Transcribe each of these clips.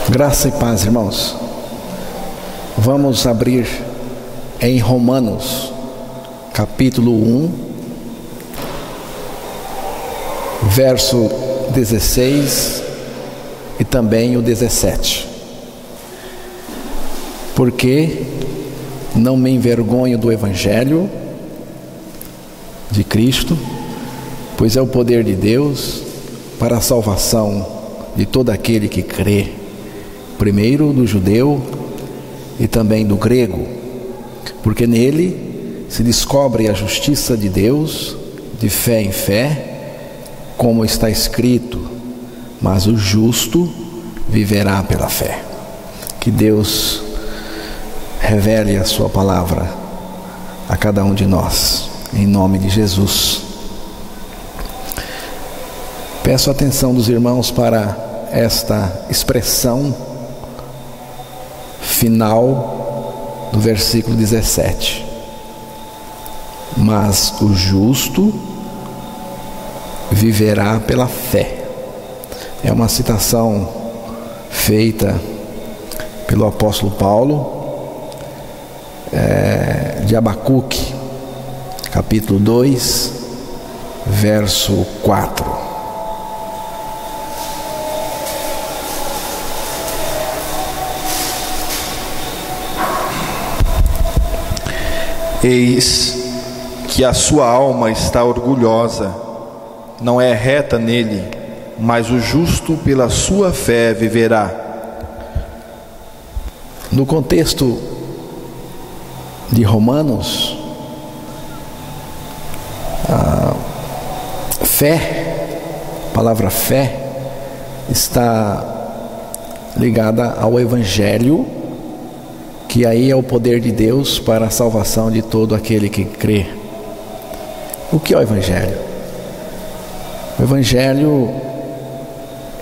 Graça e paz, irmãos. Vamos abrir em Romanos, capítulo 1, verso 16 e também o 17. Porque não me envergonho do Evangelho de Cristo, pois é o poder de Deus para a salvação de todo aquele que crê, primeiro do judeu e também do grego, porque nele se descobre a justiça de Deus de fé em fé, como está escrito: mas o justo viverá pela fé. Que Deus revele a sua palavra a cada um de nós, em nome de Jesus. Peço a atenção dos irmãos para esta expressão final do versículo 17. Mas o justo viverá pela fé. É uma citação feita pelo apóstolo Paulo, de Abacuque, capítulo 2, verso 4. Eis que a sua alma está orgulhosa, não é reta nele, mas o justo pela sua fé viverá. No contexto de Romanos, a palavra fé está ligada ao Evangelho, que aí é o poder de Deus para a salvação de todo aquele que crê. O que é o Evangelho? O Evangelho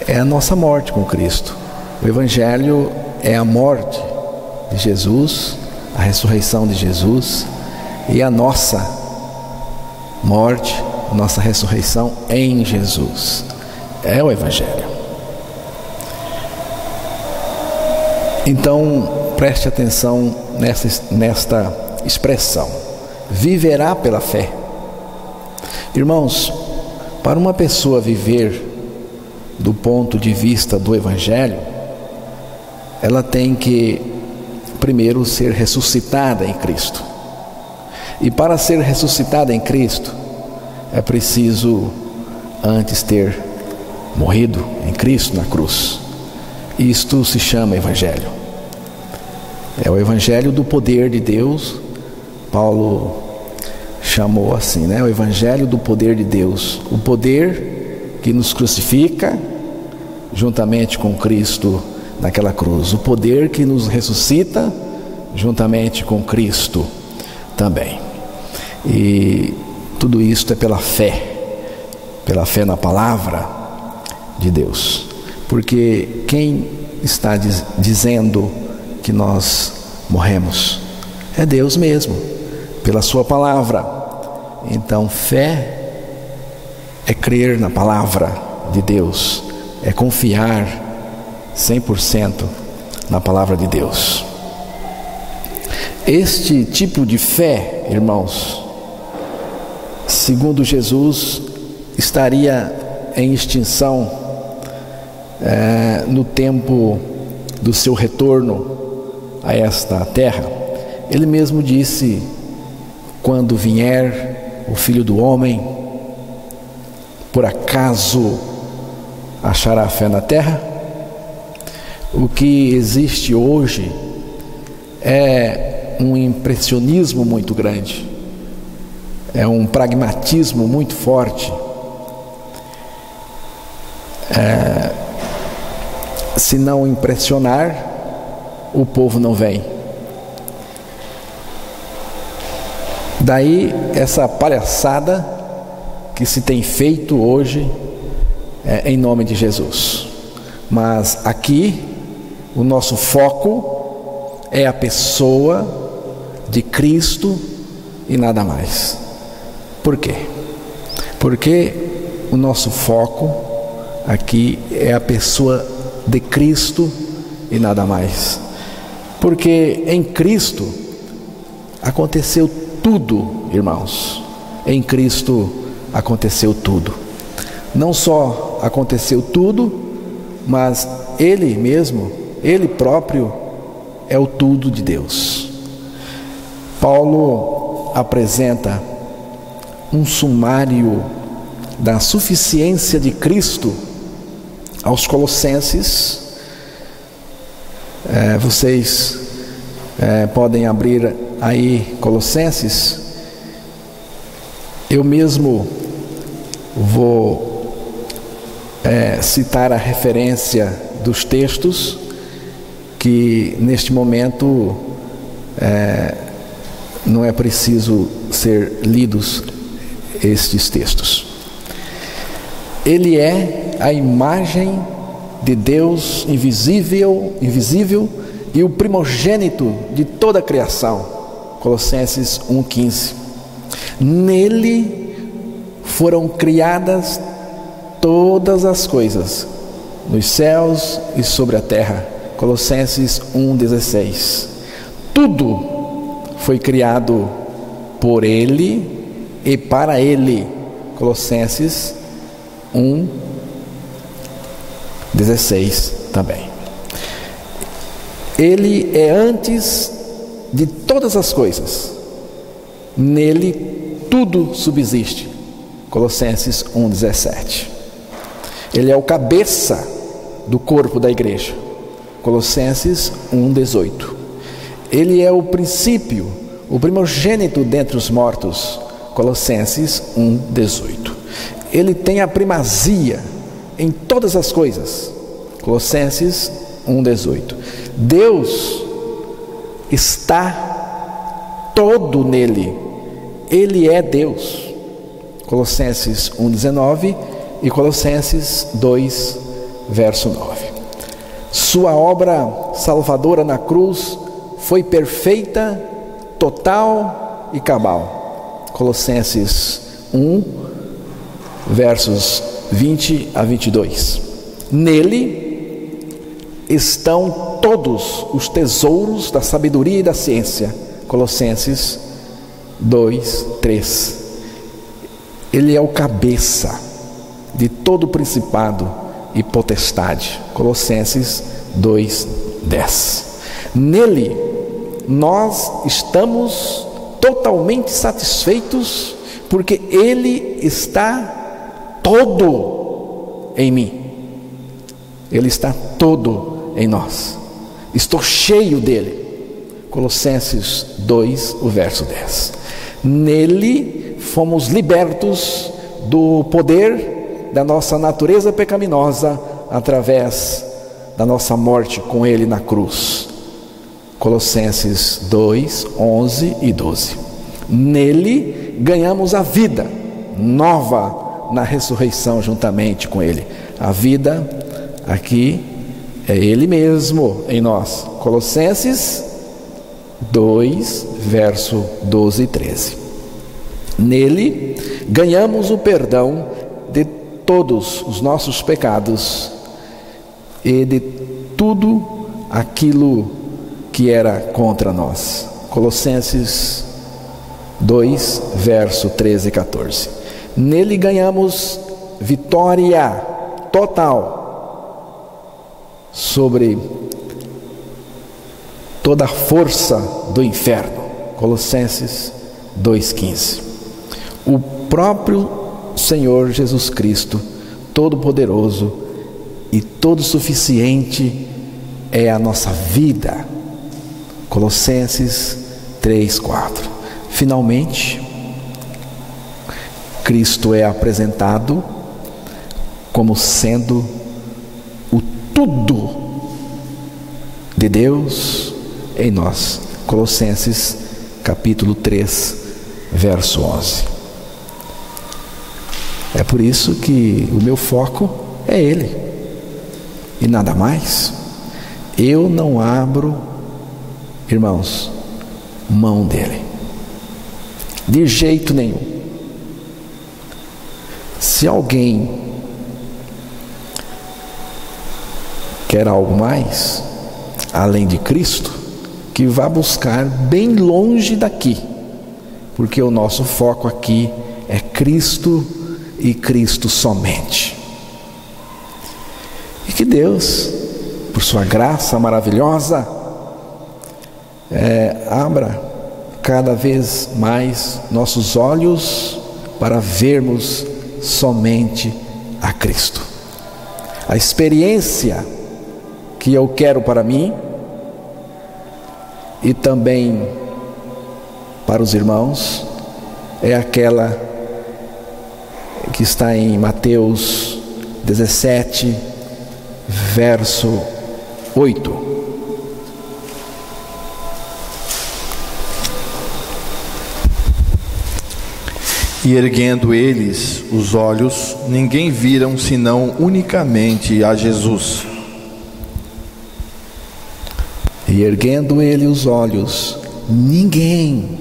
é a nossa morte com Cristo. O Evangelho é a morte de Jesus, a ressurreição de Jesus e a nossa morte, a nossa ressurreição em Jesus. É o Evangelho. Então, preste atenção nesta expressão: viverá pela fé. Irmãos, para uma pessoa viver do ponto de vista do Evangelho, ela tem que primeiro ser ressuscitada em Cristo. E para ser ressuscitada em Cristo, é preciso antes ter morrido em Cristo na cruz. Isto se chama Evangelho. É o Evangelho do poder de Deus. Paulo chamou assim, né? O Evangelho do poder de Deus. O poder que nos crucifica juntamente com Cristo naquela cruz. O poder que nos ressuscita juntamente com Cristo também. E tudo isso é pela fé na palavra de Deus. Porque quem está dizendo que nós morremos é Deus mesmo, pela sua palavra. Então, fé é crer na palavra de Deus, é confiar 100% na palavra de Deus. Este tipo de fé, irmãos, segundo Jesus, estaria em extinção no tempo do seu retorno a esta terra. Ele mesmo disse: quando vier o Filho do Homem, por acaso achará fé na terra? O que existe hoje é um impressionismo muito grande, é um pragmatismo muito forte. Se não impressionar, o povo não vem. Daí essa palhaçada que se tem feito hoje em nome de Jesus. Mas aqui o nosso foco é a pessoa de Cristo e nada mais. Por quê? Porque o nosso foco aqui é a pessoa de Cristo e nada mais. Porque em Cristo aconteceu tudo, irmãos. Em Cristo aconteceu tudo. Não só aconteceu tudo, mas Ele mesmo, Ele próprio é o tudo de Deus. Paulo apresenta um sumário da suficiência de Cristo aos Colossenses. Vocês podem abrir aí Colossenses. Eu mesmo vou citar a referência dos textos que neste momento não é preciso ser lidos estes textos. Ele é a imagem de Deus invisível e o primogênito de toda a criação. Colossenses 1,15. Nele foram criadas todas as coisas, nos céus e sobre a terra. Colossenses 1,16. Tudo foi criado por Ele e para Ele. Colossenses 1,16 também. Ele é antes de todas as coisas. Nele tudo subsiste. Colossenses 1,17. Ele é o cabeça do corpo da igreja. Colossenses 1,18. Ele é o princípio, o primogênito dentre os mortos. Colossenses 1,18. Ele tem a primazia em todas as coisas. Colossenses 1,18. Deus está todo nele. Ele é Deus. Colossenses 1,19 e Colossenses 2, verso 9. Sua obra salvadora na cruz foi perfeita, total e cabal. Colossenses 1, versos 20 a 22. Nele estão todos os tesouros da sabedoria e da ciência. Colossenses 2, 3. Ele é o cabeça de todo o principado e potestade. Colossenses 2, 10. Nele nós estamos totalmente satisfeitos, porque Ele está todo em mim. Ele está todo em nós. Estou cheio dele. Colossenses 2, o verso 10. Nele fomos libertos do poder da nossa natureza pecaminosa através da nossa morte com Ele na cruz. Colossenses 2, 11 e 12. Nele ganhamos a vida nova na ressurreição juntamente com Ele. A vida aqui é Ele mesmo em nós. Colossenses 2, verso 12 e 13. Nele ganhamos o perdão de todos os nossos pecados e de tudo aquilo que era contra nós. Colossenses 2, verso 13 e 14. Nele ganhamos vitória total sobre toda a força do inferno. Colossenses 2,15. O próprio Senhor Jesus Cristo, Todo-Poderoso e Todo-Suficiente, é a nossa vida. Colossenses 3:4. Finalmente, Cristo é apresentado como sendo o tudo de Deus em nós. Colossenses capítulo 3, verso 11. É por isso que o meu foco é Ele e nada mais. Eu não abro, irmãos, mão dele de jeito nenhum. Se alguém quer algo mais, além de Cristo, que vá buscar bem longe daqui, porque o nosso foco aqui é Cristo e Cristo somente. E que Deus, por sua graça maravilhosa, abra cada vez mais nossos olhos para vermos somente a Cristo. A experiência que eu quero para mim e também para os irmãos é aquela que está em Mateus 17, verso 8. E erguendo eles os olhos, ninguém viram senão unicamente a Jesus. E erguendo ele os olhos, ninguém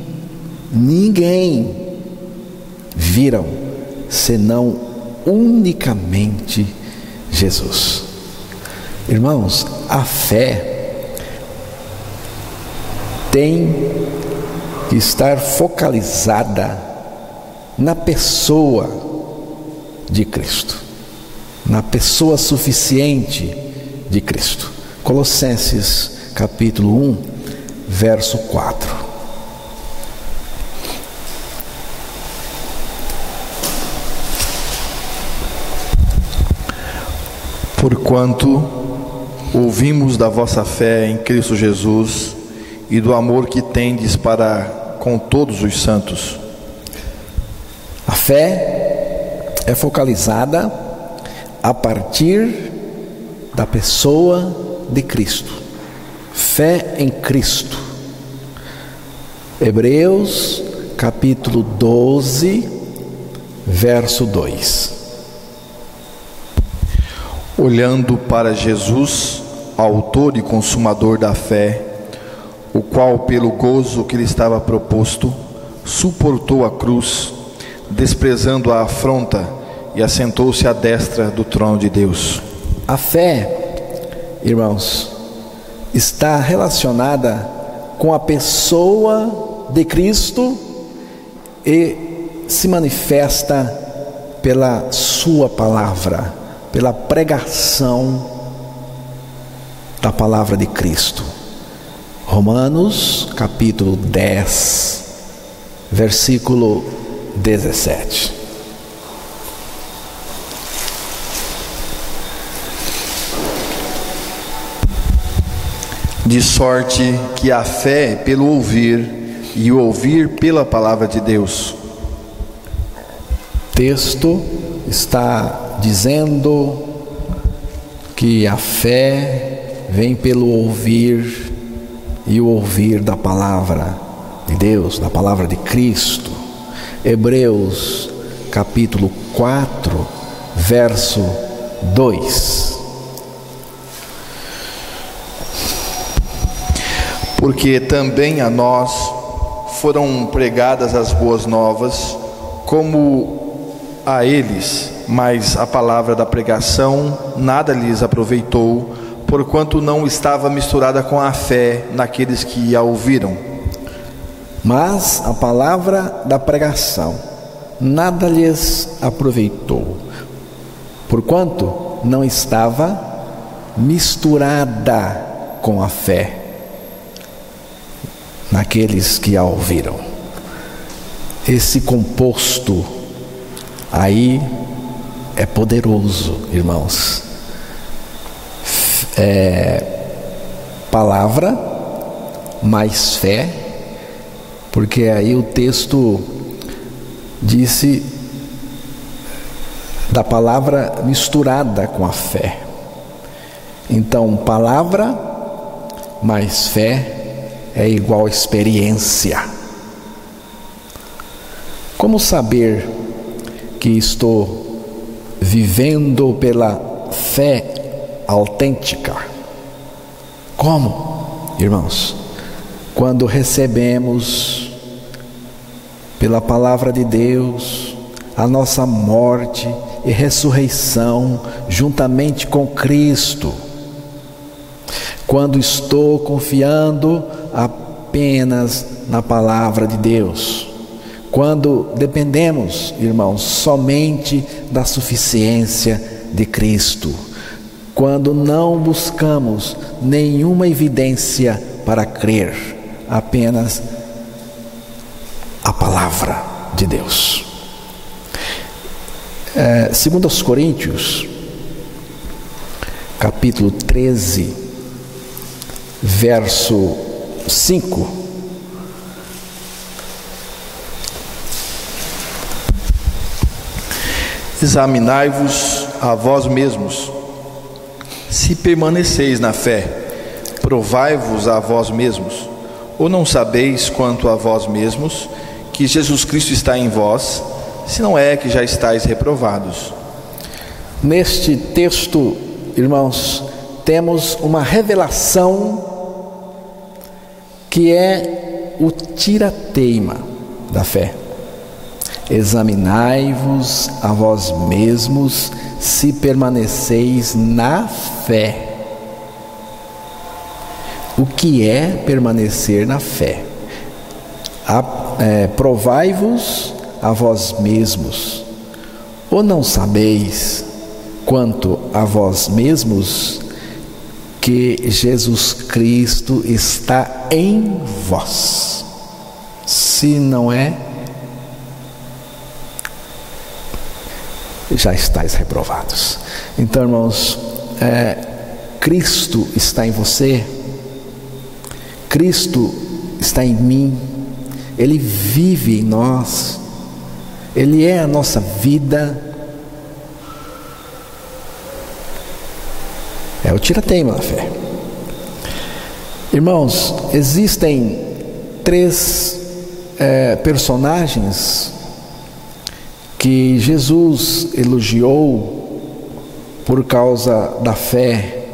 viram senão unicamente Jesus. Irmãos, a fé tem que estar focalizada na pessoa de Cristo, na pessoa suficiente de Cristo. Colossenses capítulo 1, verso 4. Porquanto ouvimos da vossa fé em Cristo Jesus e do amor que tendes para com todos os santos. A fé é focalizada a partir da pessoa de Cristo. Fé em Cristo. Hebreus capítulo 12, verso 2. Olhando para Jesus, autor e consumador da fé, o qual pelo gozo que lhe estava proposto, suportou a cruz, desprezando a afronta, e assentou-se à destra do trono de Deus. A fé, irmãos, está relacionada com a pessoa de Cristo e se manifesta pela sua palavra, pela pregação da palavra de Cristo. Romanos capítulo 10, versículo 17. De sorte que a fé é pelo ouvir, e o ouvir pela palavra de Deus. O texto está dizendo que a fé vem pelo ouvir, e o ouvir da palavra de Deus, da palavra de Cristo. Hebreus capítulo 4, verso 2. Porque também a nós foram pregadas as boas novas, como a eles, mas a palavra da pregação nada lhes aproveitou, porquanto não estava misturada com a fé naqueles que a ouviram. Mas a palavra da pregação nada lhes aproveitou, porquanto não estava misturada com a fé naqueles que a ouviram. Esse composto aí é poderoso, irmãos. Palavra mais fé, porque aí o texto disse da palavra misturada com a fé. Então, palavra mais fé é igual experiência. Como saber que estou vivendo pela fé autêntica? Como, irmãos? Quando recebemos pela palavra de Deus a nossa morte e ressurreição juntamente com Cristo. quando estou confiando apenas na palavra de Deus, quando dependemos, irmãos, somente da suficiência de Cristo, quando não buscamos nenhuma evidência para crer, apenas a palavra de Deus. 2 Coríntios, capítulo 13, verso 5. Examinai-vos a vós mesmos, se permaneceis na fé, provai-vos a vós mesmos, ou não sabeis quanto a vós mesmos que Jesus Cristo está em vós, se não é que já estáis reprovados. Neste texto, irmãos, temos uma revelação que é o tira-teima da fé. Examinai-vos a vós mesmos se permaneceis na fé. O que é permanecer na fé? Provai-vos a vós mesmos, ou não sabeis quanto a vós mesmos que Jesus Cristo está em vós? Se não é, já estáis reprovados. Então, irmãos, Cristo está em você, Cristo está em mim, Ele vive em nós, Ele é a nossa vida. É o tira-teima da fé. Irmãos, existem 3 personagens que Jesus elogiou por causa da fé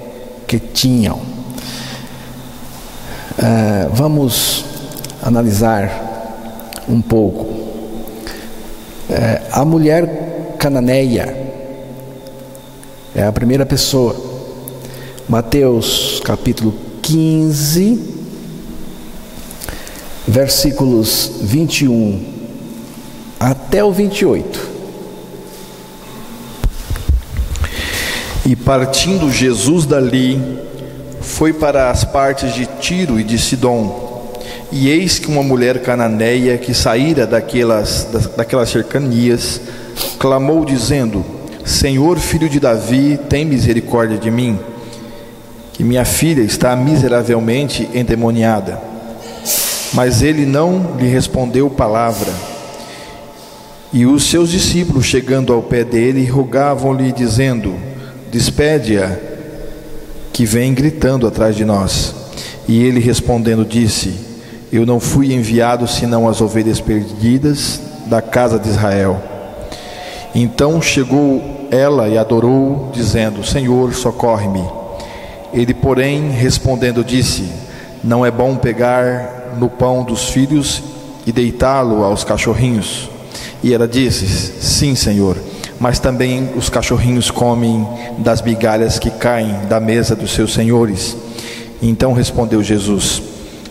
que tinham. Vamos analisar um pouco. A mulher cananeia é a primeira pessoa. Mateus capítulo 15, versículos 21 até o 28. E partindo Jesus dali, foi para as partes de Tiro e de Sidom. E eis que uma mulher cananeia que saíra daquelas cercanias, clamou dizendo: Senhor, filho de Davi, tem misericórdia de mim, que minha filha está miseravelmente endemoniada. Mas ele não lhe respondeu palavra. E os seus discípulos, chegando ao pé dele, rogavam-lhe, dizendo: Despede-a, que vem gritando atrás de nós. E ele respondendo disse: Eu não fui enviado senão as ovelhas perdidas da casa de Israel. Então chegou ela e adorou, dizendo: Senhor, socorre-me. Ele, porém, respondendo disse: Não é bom pegar no pão dos filhos e deitá-lo aos cachorrinhos. E ela disse: Sim, Senhor, mas também os cachorrinhos comem das migalhas que caem da mesa dos seus senhores. Então respondeu Jesus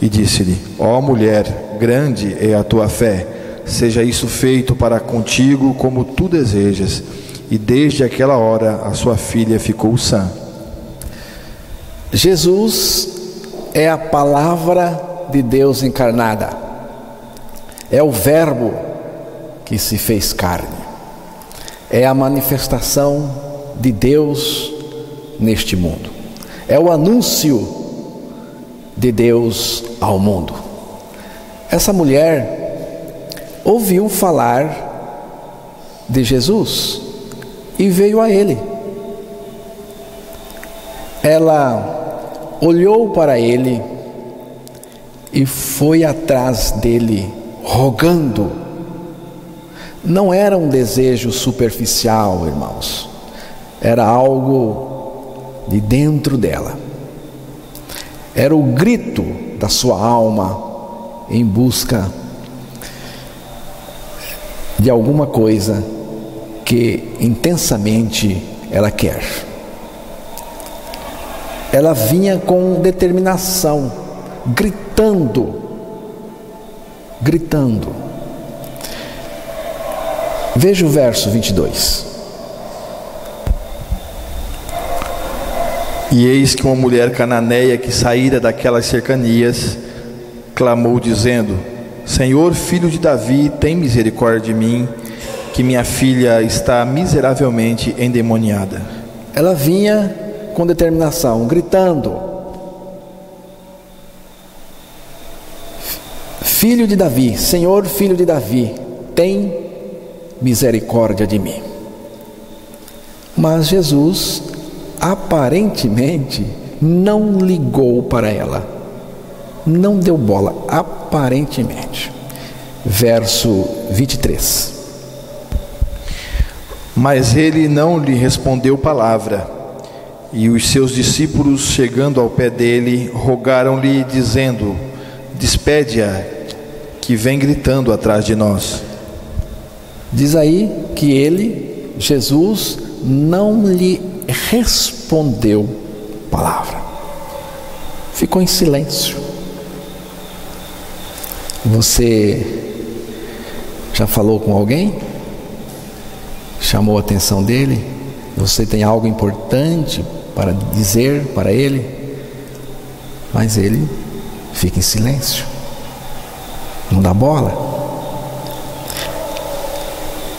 e disse-lhe: Ó mulher, grande é a tua fé, seja isso feito para contigo como tu desejas. E desde aquela hora a sua filha ficou sã. Jesus é a palavra de Deus encarnada, é o Verbo que se fez carne, é a manifestação de Deus neste mundo, é o anúncio de Deus ao mundo. Essa mulher ouviu falar de Jesus e veio a Ele. Ela olhou para Ele e foi atrás dele, rogando. Não era um desejo superficial, irmãos, era algo de dentro dela, era o grito da sua alma em busca de alguma coisa que intensamente ela quer. ela vinha com determinação, gritando. Veja o verso 22. E eis que uma mulher cananeia que saíra daquelas cercanias clamou dizendo: Senhor, filho de Davi, tem misericórdia de mim, que minha filha está miseravelmente endemoniada. Ela vinha com determinação, gritando: Filho de Davi, Senhor, filho de Davi, tem misericórdia de mim. Mas Jesus aparentemente não ligou para ela, não deu bola, aparentemente. Verso 23. Mas ele não lhe respondeu palavra, e os seus discípulos, chegando ao pé dele, rogaram-lhe, dizendo: Despede-a, que vem gritando atrás de nós. Diz aí que ele, Jesus, não lhe respondeu palavra, ficou em silêncio. Você já falou com alguém? Chamou a atenção dele? Você tem algo importante para dizer para ele? Mas ele fica em silêncio, não dá bola.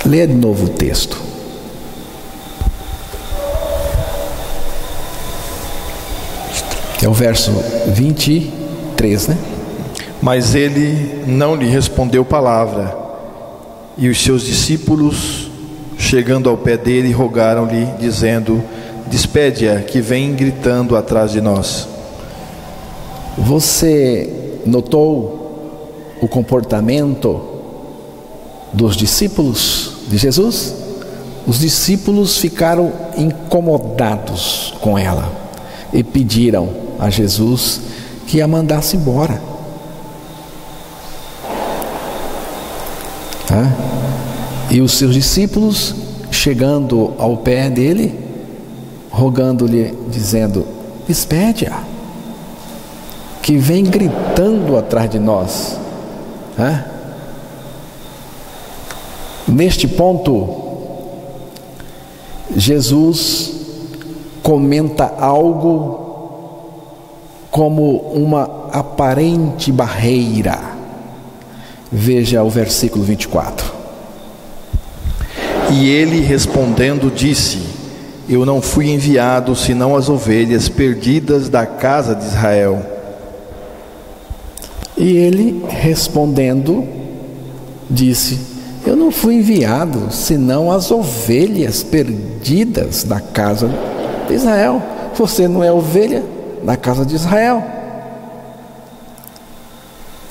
Leia de novo o texto. É o verso 23, né? Mas ele não lhe respondeu palavra, e os seus discípulos, chegando ao pé dele, rogaram-lhe, dizendo: Despede-a, que vem gritando atrás de nós. Você notou o comportamento dos discípulos de Jesus? Os discípulos ficaram incomodados com ela e pediram a Jesus que a mandasse embora. E os seus discípulos, chegando ao pé dele, rogando-lhe, dizendo: Despede-a, que vem gritando atrás de nós. Neste ponto, Jesus comenta algo como uma aparente barreira. Veja o versículo 24. E ele respondendo disse: Eu não fui enviado senão as ovelhas perdidas da casa de Israel. E ele respondendo disse: Eu não fui enviado senão as ovelhas perdidas da casa de Israel. Você não é ovelha da casa de Israel.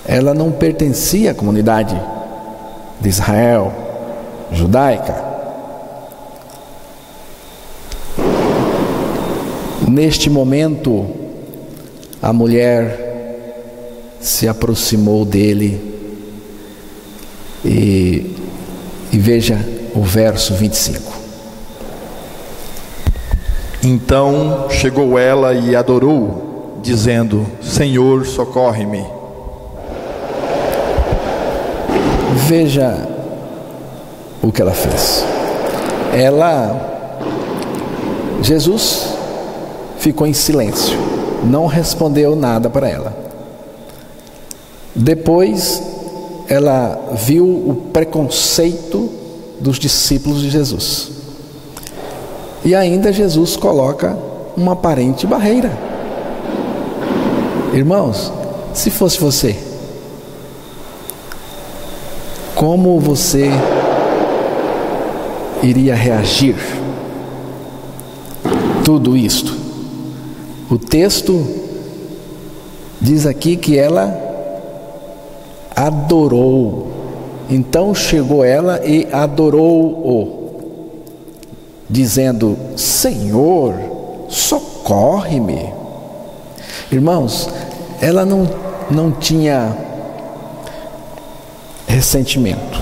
Ela não pertencia à comunidade de Israel judaica. Neste momento, a mulher se aproximou dele e veja o verso 25. Então chegou ela e adorou, dizendo: Senhor, socorre-me. Veja o que ela fez. Jesus ficou em silêncio, não respondeu nada para ela. Depois ela viu o preconceito dos discípulos de Jesus. E ainda Jesus coloca uma aparente barreira. Irmãos, se fosse você, como você iria reagir? Tudo isto. O texto diz aqui que ela adorou. Então chegou ela e adorou-o, dizendo: Senhor, socorre-me. Irmãos, ela não tinha ressentimento.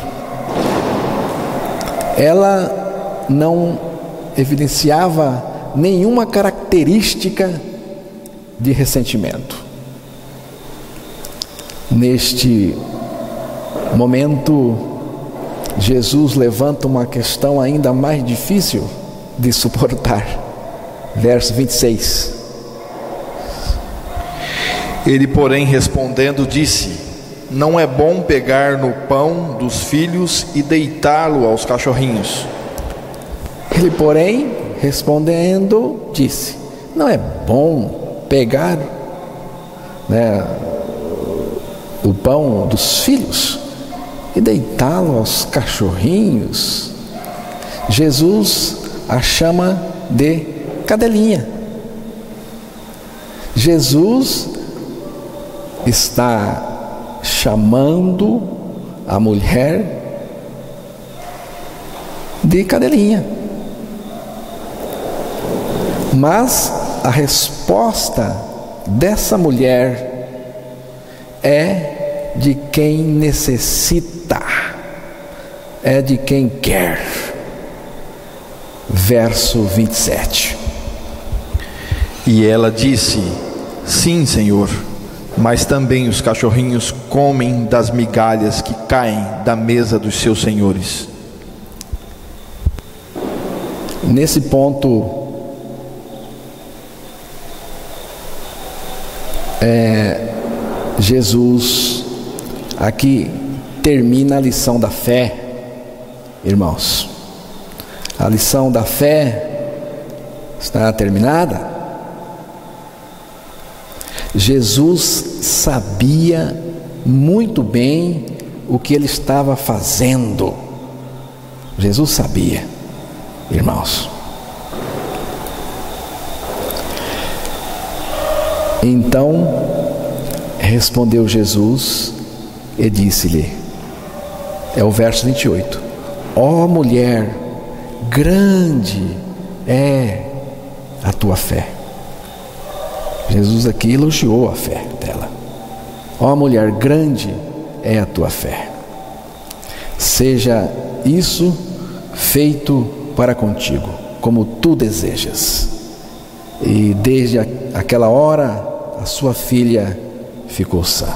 Ela não evidenciava nenhuma característica de ressentimento. Neste momento, Jesus levanta uma questão ainda mais difícil de suportar. Verso 26. Ele, porém, respondendo, disse: não é bom pegar no pão dos filhos e deitá-lo aos cachorrinhos. Ele, porém, respondendo, disse: não é bom pegar, o pão dos filhos e deitá-lo aos cachorrinhos. Jesus a chama de cadelinha. Jesus está chamando a mulher de cadelinha. Mas a resposta dessa mulher é de quem necessita, é de quem quer. Verso 27. E ela disse: sim, Senhor, mas também os cachorrinhos comem das migalhas que caem da mesa dos seus senhores. Nesse ponto, Jesus aqui termina a lição da fé, irmãos. A lição da fé está terminada. Jesus sabia muito bem o que ele estava fazendo. Jesus sabia, irmãos. Então respondeu Jesus e disse-lhe, é o verso 28, ó mulher, grande é a tua fé. Jesus aqui elogiou a fé dela. Ó mulher, grande é a tua fé. Seja isso feito para contigo, como tu desejas. E desde aquela hora, a sua filha ficou sã.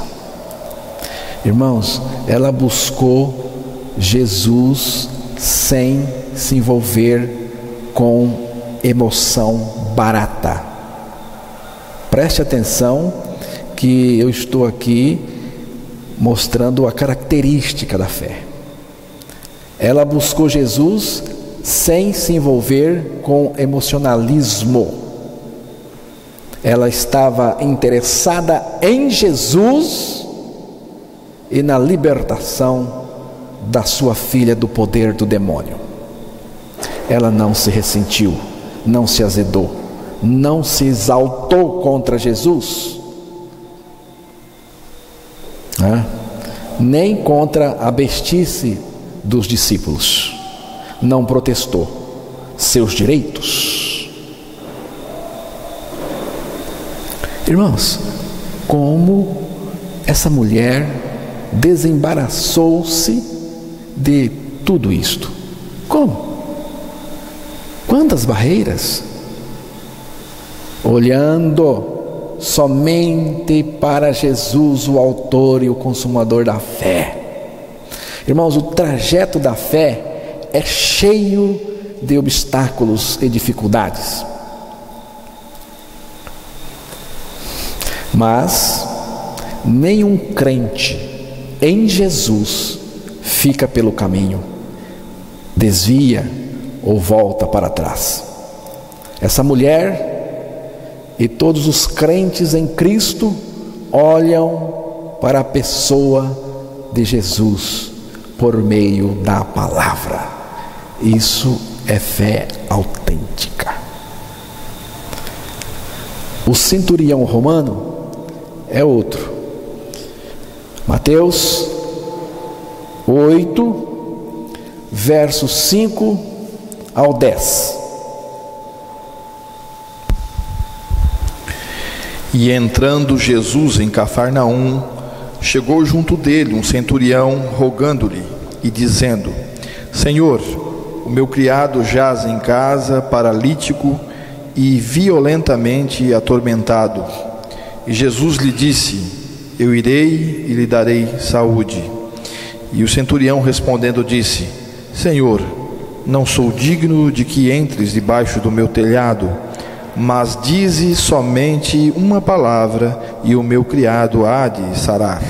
Irmãos, ela buscou Jesus sem se envolver com emoção barata. Preste atenção que eu estou aqui mostrando a característica da fé. Ela buscou Jesus sem se envolver com emocionalismo. Ela estava interessada em Jesus e na libertação da sua filha do poder do demônio. Ela não se ressentiu, não se azedou, não se exaltou contra Jesus, nem contra a bestice dos discípulos. Não protestou seus direitos. Irmãos, como essa mulher desembaraçou-se de tudo isto? Como? Quantas barreiras? Olhando somente para Jesus, o autor e o consumador da fé. Irmãos, o trajeto da fé é cheio de obstáculos e dificuldades. Mas nenhum crente em Jesus fica pelo caminho, desvia ou volta para trás. Essa mulher e todos os crentes em Cristo olham para a pessoa de Jesus por meio da palavra. Isso é fé autêntica. O centurião romano é outro. Mateus 8, versos 5 ao 10. E entrando Jesus em Cafarnaum, chegou junto dele um centurião, rogando-lhe e dizendo: Senhor, o meu criado jaz em casa, paralítico e violentamente atormentado. E Jesus lhe disse: eu irei e lhe darei saúde. E o centurião respondendo disse: Senhor, não sou digno de que entres debaixo do meu telhado, mas dize somente uma palavra e o meu criado há de sarar.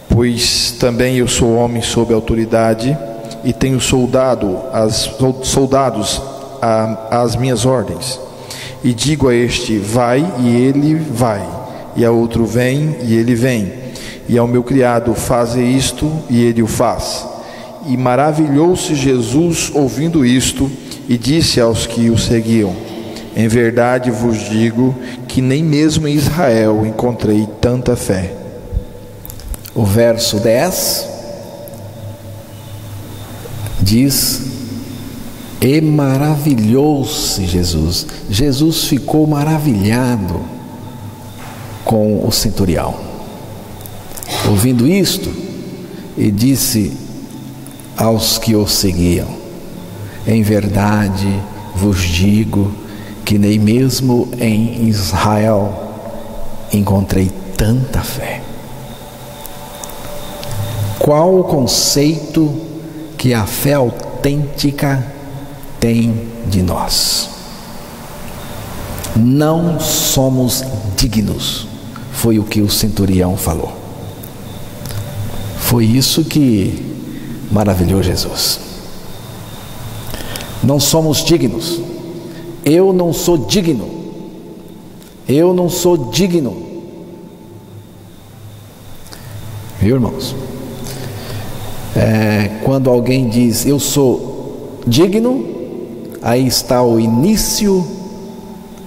Pois também eu sou homem sob autoridade e tenho soldados às minhas ordens. E digo a este: vai, e ele vai, e a outro: vem, e ele vem, e ao meu criado: faze isto, e ele o faz. E maravilhou-se Jesus ouvindo isto, e disse aos que o seguiam: em verdade vos digo que nem mesmo em Israel encontrei tanta fé. O verso 10 diz: e maravilhou-se Jesus. Jesus ficou maravilhado com o centurião. Ouvindo isto, e disse aos que o seguiam: em verdade vos digo que nem mesmo em Israel encontrei tanta fé. Qual o conceito que a fé autêntica tem de nós? Não somos dignos, foi o que o centurião falou. Foi isso que maravilhou Jesus. Não somos dignos. Eu não sou digno. Eu não sou digno. Viu, irmãos? Quando alguém diz eu sou digno, aí está o início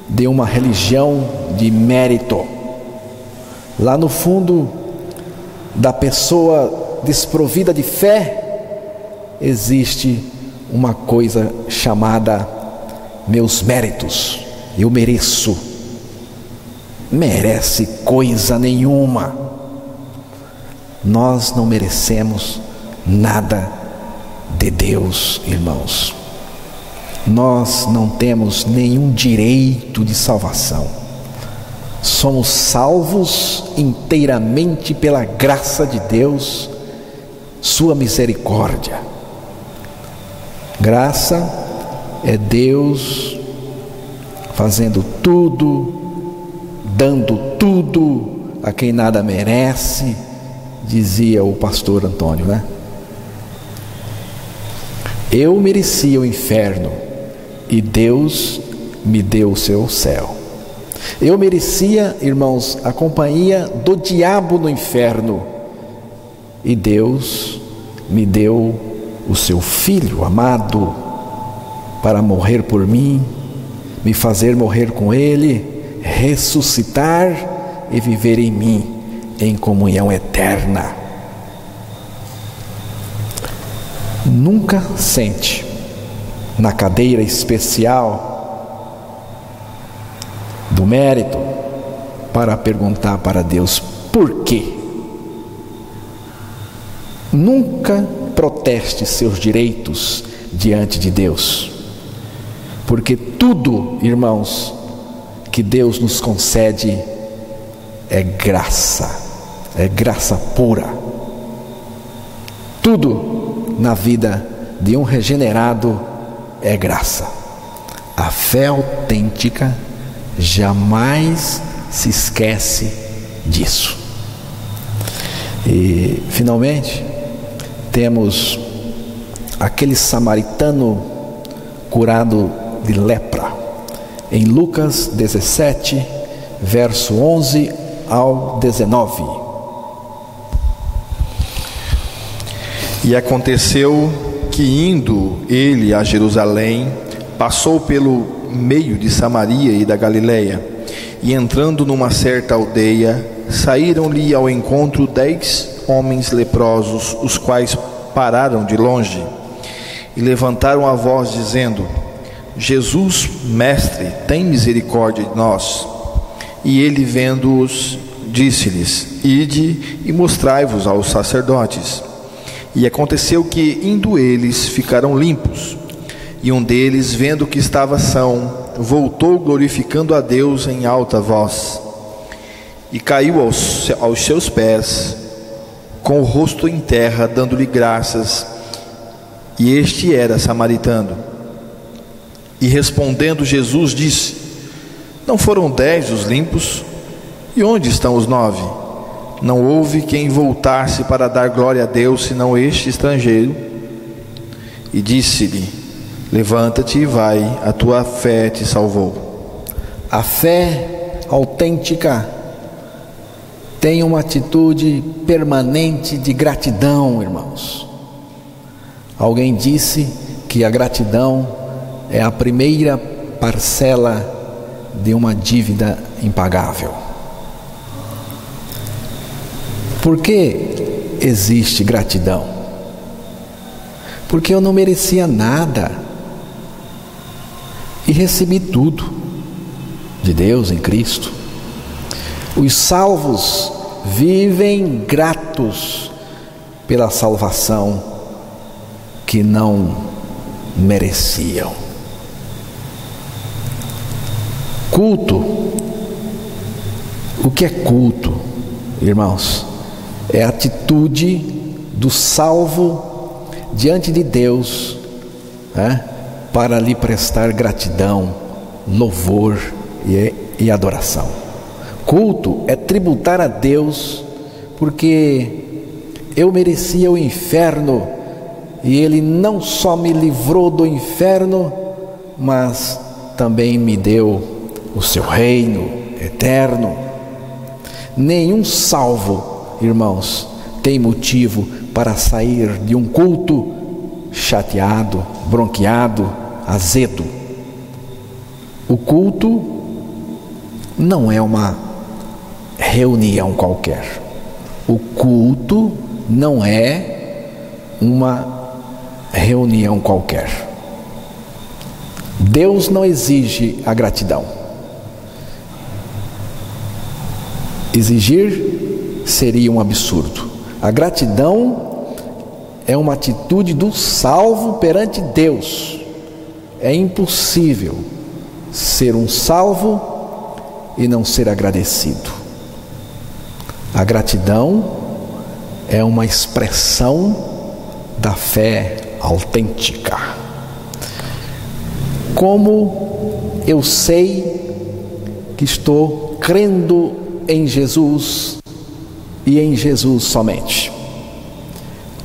de uma religião de mérito. Lá no fundo da pessoa desprovida de fé, existe uma coisa chamada meus méritos. Eu mereço. Merece coisa nenhuma. Nós não merecemos nada de Deus, irmãos. Nós não temos nenhum direito de salvação. Somos salvos inteiramente pela graça de Deus, sua misericórdia. Graça é Deus fazendo tudo, dando tudo a quem nada merece, dizia o pastor Antônio, né? Eu merecia o inferno e Deus me deu o seu céu. Eu merecia, irmãos, a companhia do diabo no inferno e Deus me deu o seu Filho amado para morrer por mim, me fazer morrer com Ele, ressuscitar e viver em mim em comunhão eterna. Nunca sente na cadeira especial do mérito para perguntar para Deus por quê. Nunca proteste seus direitos diante de Deus, porque tudo, irmãos, que Deus nos concede é graça pura. Tudo na vida de um regenerado é graça. A fé autêntica jamais se esquece disso. E finalmente temos aquele samaritano curado de lepra em Lucas 17, verso 11 ao 19. E aconteceu que, indo ele a Jerusalém, passou pelo meio de Samaria e da Galileia, e entrando numa certa aldeia, saíram-lhe ao encontro 10 homens leprosos, os quais pararam de longe e levantaram a voz dizendo: Jesus, mestre, tem misericórdia de nós. E ele, vendo-os, disse-lhes: ide e mostrai-vos aos sacerdotes. E aconteceu que, indo eles, ficaram limpos. E um deles, vendo que estava são, voltou glorificando a Deus em alta voz. e caiu aos seus pés, com o rosto em terra, dando-lhe graças. E este era samaritano. E respondendo Jesus disse: não foram 10 os limpos? E onde estão os 9? Não houve quem voltasse para dar glória a Deus, senão este estrangeiro. E disse-lhe: levanta-te e vai, a tua fé te salvou. A fé autêntica tem uma atitude permanente de gratidão, irmãos. Alguém disse que a gratidão é a primeira parcela de uma dívida impagável. Por que existe gratidão? Porque eu não merecia nada e recebi tudo de Deus em Cristo. Os salvos vivem gratos pela salvação que não mereciam. Culto. O que é culto, irmãos? É a atitude do salvo diante de Deus, para lhe prestar gratidão, louvor e adoração. Culto é tributar a Deus, porque eu merecia o inferno e Ele não só me livrou do inferno, mas também me deu o seu reino eterno. Nenhum salvo, irmãos, tem motivo para sair de um culto chateado, bronqueado, azedo. O culto não é uma reunião qualquer. O culto não é uma reunião qualquer. Deus não exige a gratidão. Exigir seria um absurdo. A gratidão é uma atitude do salvo perante Deus. É impossível ser um salvo e não ser agradecido. A gratidão é uma expressão da fé autêntica. Como eu sei que estou crendo em Jesus e em Jesus somente?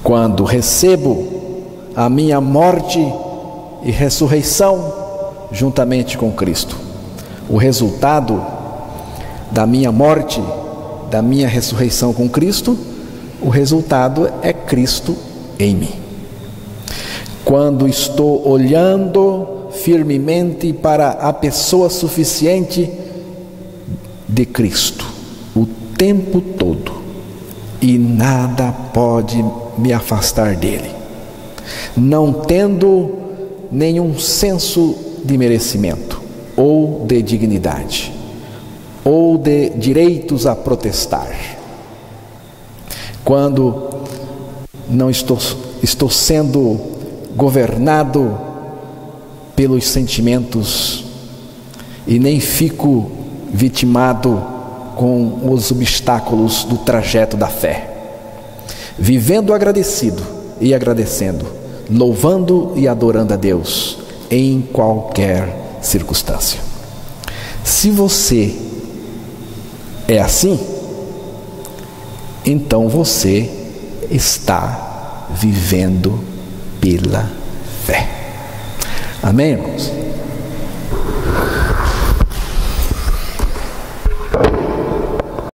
Quando recebo a minha morte e ressurreição juntamente com Cristo. O resultado da minha morte, da minha ressurreição com Cristo, o resultado é Cristo em mim. Quando estou olhando firmemente para a pessoa suficiente de Cristo o tempo todo, e nada pode me afastar dele, não tendo nenhum senso de merecimento ou de dignidade ou de direitos a protestar. Quando não estou sendo governado pelos sentimentos e nem fico vitimado com os obstáculos do trajeto da fé, vivendo agradecido e agradecendo, louvando e adorando a Deus em qualquer circunstância. Se você é assim, então você está vivendo pela fé. Amém, irmãos?